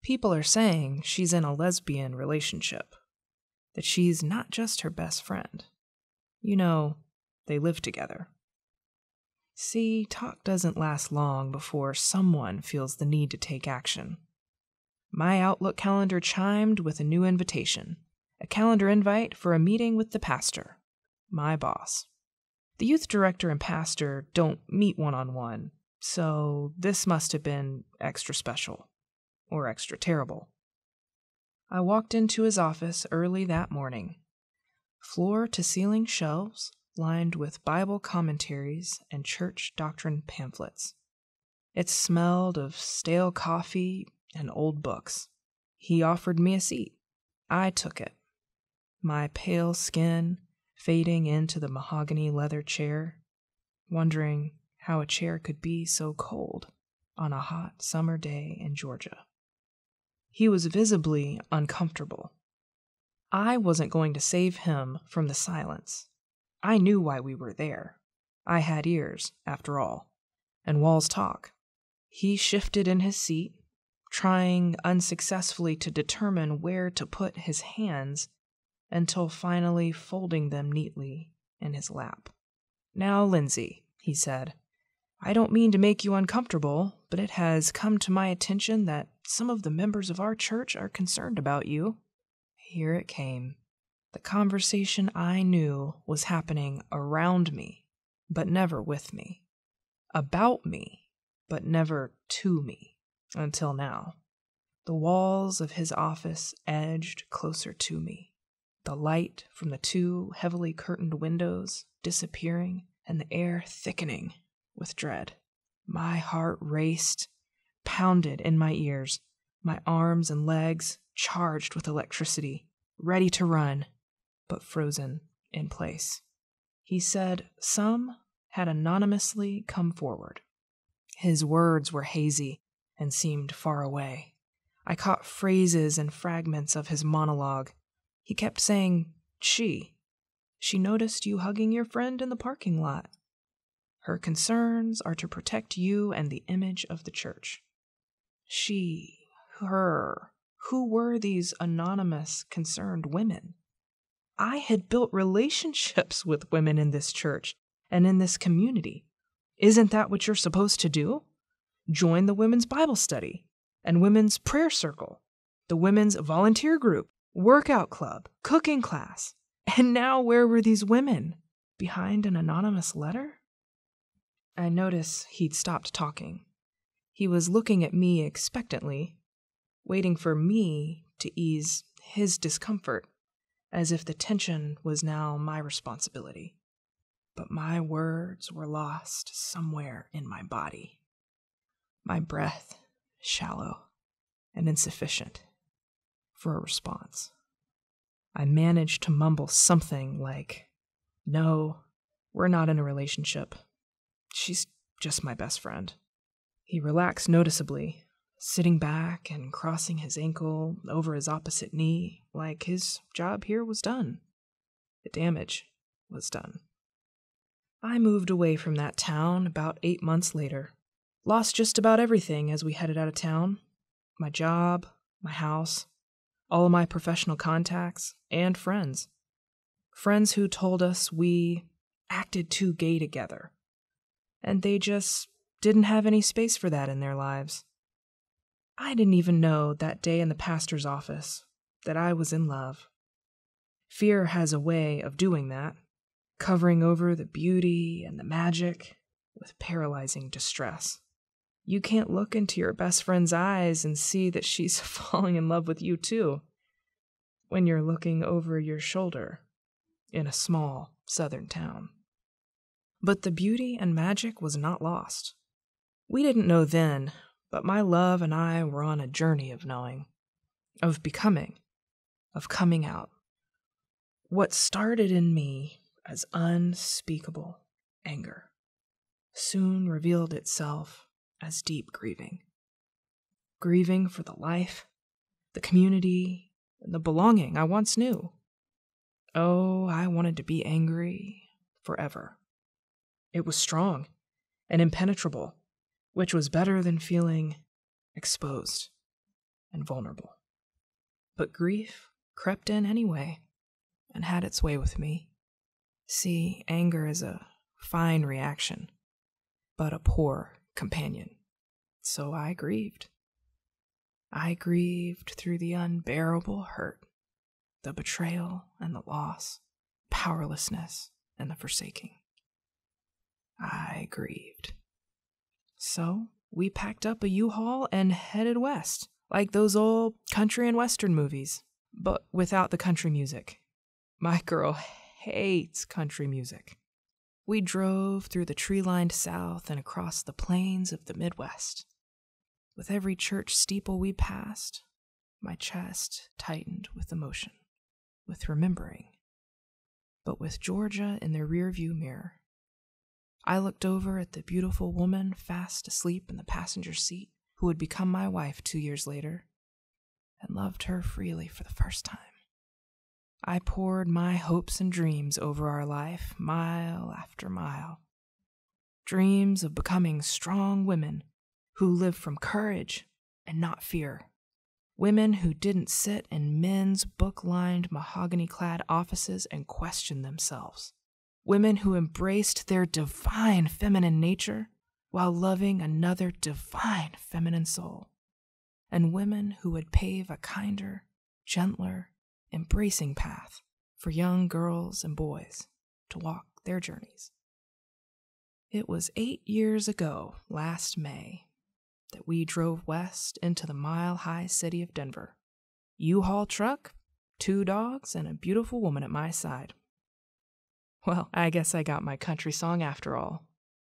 People are saying she's in a lesbian relationship, that she's not just her best friend. You know, they live together. See, talk doesn't last long before someone feels the need to take action. My Outlook calendar chimed with a new invitation, a calendar invite for a meeting with the pastor, my boss. The youth director and pastor don't meet one-on-one, so this must have been extra special, or extra terrible. I walked into his office early that morning. Floor-to-ceiling shelves lined with Bible commentaries and church doctrine pamphlets. It smelled of stale coffee and old books. He offered me a seat. I took it. My pale skin fading into the mahogany leather chair, wondering how a chair could be so cold on a hot summer day in Georgia. He was visibly uncomfortable. I wasn't going to save him from the silence. I knew why we were there. I had ears, after all, and walls talk. He shifted in his seat, trying unsuccessfully to determine where to put his hands until finally folding them neatly in his lap. "Now, Lindsey," he said, "I don't mean to make you uncomfortable, but it has come to my attention that some of the members of our church are concerned about you." Here it came. The conversation I knew was happening around me, but never with me. About me, but never to me, until now. The walls of his office edged closer to me, the light from the 2 heavily curtained windows disappearing and the air thickening with dread. My heart raced, pounded in my ears, my arms and legs charged with electricity, ready to run, but frozen in place. He said some had anonymously come forward. His words were hazy and seemed far away. I caught phrases and fragments of his monologue. He kept saying, She noticed you hugging your friend in the parking lot. Her concerns are to protect you and the image of the church. Her. Who were these anonymous, concerned women? I had built relationships with women in this church and in this community. Isn't that what you're supposed to do? Join the women's Bible study and women's prayer circle, the women's volunteer group, workout club, cooking class. And now where were these women? Behind an anonymous letter? I noticed he'd stopped talking. He was looking at me expectantly, waiting for me to ease his discomfort, as if the tension was now my responsibility. But my words were lost somewhere in my body. My breath shallow and insufficient for a response. I managed to mumble something like, "No, we're not in a relationship. She's just my best friend." He relaxed noticeably, sitting back and crossing his ankle over his opposite knee, like his job here was done. The damage was done. I moved away from that town about 8 months later. Lost just about everything as we headed out of town. My job, my house, all of my professional contacts, and friends. Friends who told us we acted too gay together. And they just didn't have any space for that in their lives. I didn't even know that day in the pastor's office that I was in love. Fear has a way of doing that, covering over the beauty and the magic with paralyzing distress. You can't look into your best friend's eyes and see that she's falling in love with you too, when you're looking over your shoulder in a small southern town. But the beauty and magic was not lost. We didn't know then, but my love and I were on a journey of knowing, of becoming, of coming out. What started in me as unspeakable anger soon revealed itself as deep grieving. Grieving for the life, the community, and the belonging I once knew. Oh, I wanted to be angry forever. It was strong and impenetrable, which was better than feeling exposed. and vulnerable. But grief crept in anyway and had its way with me. See, anger is a fine reaction, but a poor companion. So I grieved. I grieved through the unbearable hurt, the betrayal and the loss, powerlessness and the forsaking. I grieved. So we packed up a U-Haul and headed west, like those old country and western movies, but without the country music. My girl hates country music. We drove through the tree-lined South and across the plains of the Midwest. With every church steeple we passed, my chest tightened with emotion, with remembering, but with Georgia in the rearview mirror. I looked over at the beautiful woman fast asleep in the passenger seat who would become my wife 2 years later, and loved her freely for the first time. I poured my hopes and dreams over our life, mile after mile. Dreams of becoming strong women who lived from courage and not fear. Women who didn't sit in men's book-lined, mahogany-clad offices and question themselves. Women who embraced their divine feminine nature while loving another divine feminine soul. And women who would pave a kinder, gentler, embracing path for young girls and boys to walk their journeys. It was 8 years ago, last May, that we drove west into the mile-high city of Denver. U-Haul truck, 2 dogs, and a beautiful woman at my side. Well, I guess I got my country song after all.